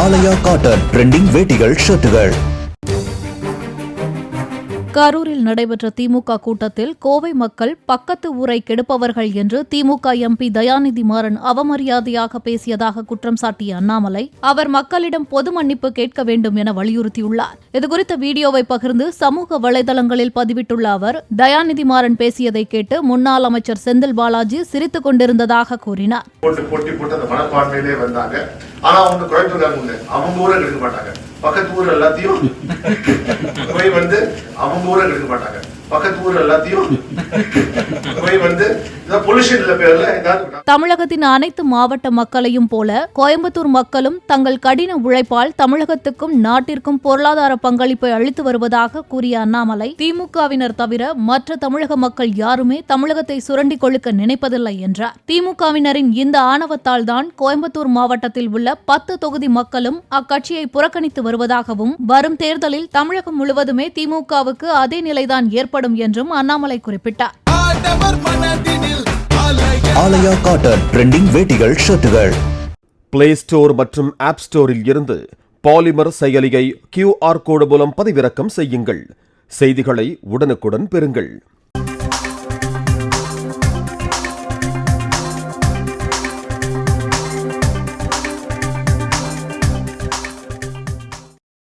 ஆலயா cotton trending வேட்டிகள் ஷர்ட்டுகள். கரூரில் நடைபெற்ற திமுக கூட்டத்தில் கோவை மக்கள் பக்கத்து ஊரை கெடுப்பவர்கள் என்று திமுக எம்பி தயாநிதி மாறன் அவமரியாதையாக பேசியதாக குற்றம் சாட்டிய அண்ணாமலை அவர் மக்களிடம் பொது மன்னிப்பு கேட்க வேண்டும் என வலியுறுத்தியுள்ளார். இதுகுறித்த வீடியோவை பகிர்ந்து சமூக வலைதளங்களில் பதிவிட்டுள்ள அவர் தயாநிதி மாறன் பேசியதை கேட்டு முன்னாள் அமைச்சர் செந்தில் பாலாஜி சிரித்துக் கொண்டிருந்ததாக கூறினார். பக்கத்து ஊர் எல்லாத்தையும் அவங்க ஊரை எடுக்க மாட்டாங்க. பக்கத்து ஊர் எல்லாத்தையும் தமிழகத்தின் அனைத்து மாவட்ட மக்களையும் போல கோயம்புத்தூர் மக்களும் தங்கள் கடின உழைப்பால் தமிழகத்துக்கும் நாட்டிற்கும் பொருளாதார பங்களிப்பை அளித்து வருவதாக கூறிய அண்ணாமலை திமுகவினர் தவிர மற்ற தமிழக மக்கள் யாருமே தமிழகத்தை சுரண்டி கொழுக்க நினைப்பதில்லை என்றார். திமுகவினரின் இந்த ஆணவத்தால் தான் கோயம்புத்தூர் மாவட்டத்தில் உள்ள 10 தொகுதி மக்களும் அக்கட்சியை புறக்கணித்து வருவதாகவும் வரும் தேர்தலில் தமிழகம் முழுவதுமே திமுகவுக்கு அதே நிலைதான் ஏற்படும் என்றும் அண்ணாமலை குறிப்பிட்டார். ஆலயா காட்டன் ட்ரெண்டிங் வேட்டிகள் ஷர்ட்டுகள். பிளே ஸ்டோர் மற்றும் ஆப் ஸ்டோரில் இருந்து பாலிமர் செயலியை QR கோடு மூலம் பதிவிறக்கம் செய்யுங்கள். செய்திகளை உடனுக்குடன் பெறுங்கள்.